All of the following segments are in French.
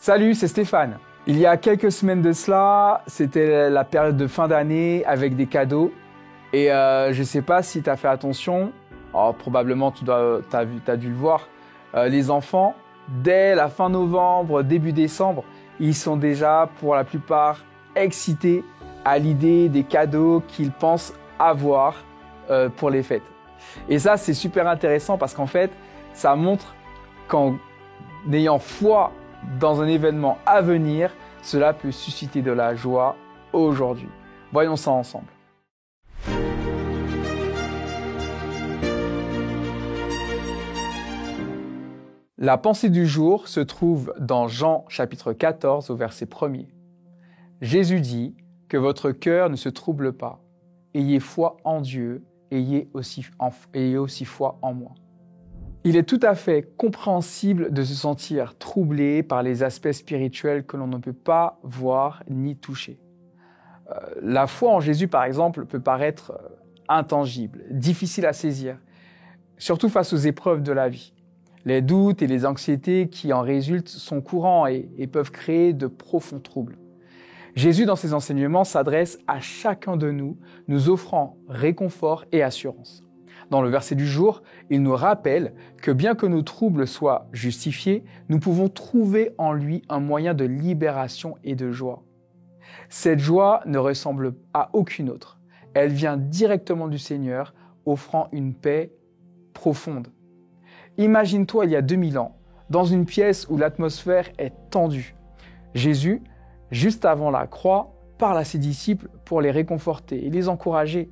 Salut, c'est Stéphane. Il y a quelques semaines de cela, c'était la période de fin d'année avec des cadeaux. Et je ne sais pas si tu as fait attention, probablement tu as dû le voir, les enfants, dès la fin novembre, début décembre, ils sont déjà pour la plupart excités à l'idée des cadeaux qu'ils pensent avoir pour les fêtes. Et ça, c'est super intéressant parce qu'en fait, ça montre qu'en ayant foi dans un événement à venir, cela peut susciter de la joie aujourd'hui. Voyons ça ensemble. La pensée du jour se trouve dans Jean chapitre 14 au verset 1er. Jésus dit que votre cœur ne se trouble pas. Ayez foi en Dieu, ayez aussi foi en moi. Il est tout à fait compréhensible de se sentir troublé par les aspects spirituels que l'on ne peut pas voir ni toucher. La foi en Jésus, par exemple, peut paraître intangible, difficile à saisir, surtout face aux épreuves de la vie. Les doutes et les anxiétés qui en résultent sont courants et peuvent créer de profonds troubles. Jésus, dans ses enseignements, s'adresse à chacun de nous, nous offrant réconfort et assurance. Dans le verset du jour, il nous rappelle que bien que nos troubles soient justifiés, nous pouvons trouver en lui un moyen de libération et de joie. Cette joie ne ressemble à aucune autre. Elle vient directement du Seigneur, offrant une paix profonde. Imagine-toi il y a 2000 ans, dans une pièce où l'atmosphère est tendue. Jésus, juste avant la croix, parle à ses disciples pour les réconforter et les encourager.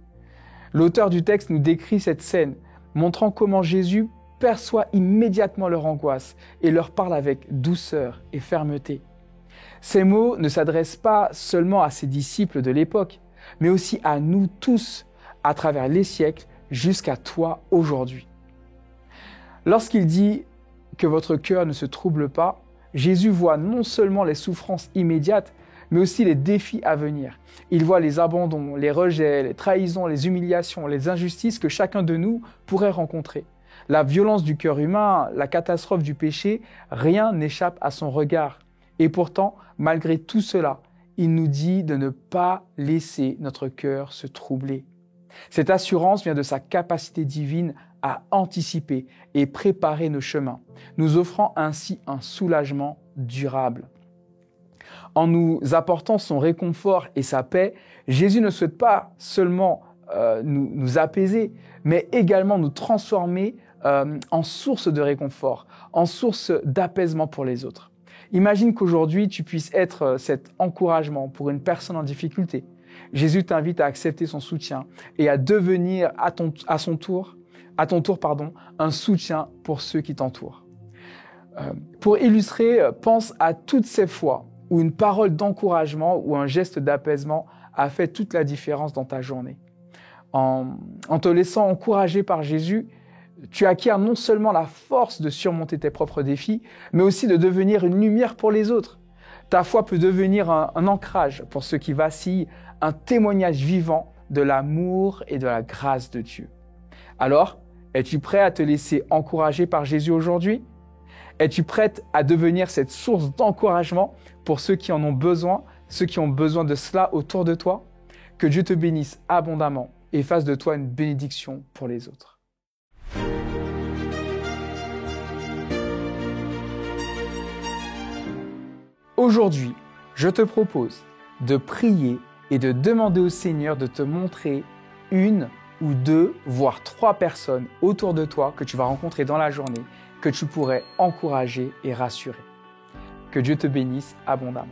L'auteur du texte nous décrit cette scène, montrant comment Jésus perçoit immédiatement leur angoisse et leur parle avec douceur et fermeté. Ces mots ne s'adressent pas seulement à ses disciples de l'époque, mais aussi à nous tous, à travers les siècles, jusqu'à toi aujourd'hui. Lorsqu'il dit que votre cœur ne se trouble pas, Jésus voit non seulement les souffrances immédiates, mais aussi les défis à venir. Il voit les abandons, les rejets, les trahisons, les humiliations, les injustices que chacun de nous pourrait rencontrer. La violence du cœur humain, la catastrophe du péché, rien n'échappe à son regard. Et pourtant, malgré tout cela, il nous dit de ne pas laisser notre cœur se troubler. Cette assurance vient de sa capacité divine à anticiper et préparer nos chemins, nous offrant ainsi un soulagement durable. En nous apportant son réconfort et sa paix, Jésus ne souhaite pas seulement nous apaiser, mais également nous transformer en source de réconfort, en source d'apaisement pour les autres. Imagine qu'aujourd'hui, tu puisses être cet encouragement pour une personne en difficulté. Jésus t'invite à accepter son soutien et à devenir à ton tour, un soutien pour ceux qui t'entourent. Pour illustrer, pense à toutes ces fois où une parole d'encouragement ou un geste d'apaisement a fait toute la différence dans ta journée. En te laissant encourager par Jésus, tu acquiers non seulement la force de surmonter tes propres défis, mais aussi de devenir une lumière pour les autres. Ta foi peut devenir un ancrage pour ceux qui vacillent, un témoignage vivant de l'amour et de la grâce de Dieu. Alors, es-tu prêt à te laisser encourager par Jésus aujourd'hui ? Es-tu prête à devenir cette source d'encouragement pour ceux qui en ont besoin, ceux qui ont besoin de cela autour de toi ? Que Dieu te bénisse abondamment et fasse de toi une bénédiction pour les autres. Aujourd'hui, je te propose de prier et de demander au Seigneur de te montrer une ou deux, voire 3 personnes autour de toi que tu vas rencontrer dans la journée, que tu pourrais encourager et rassurer. Que Dieu te bénisse abondamment.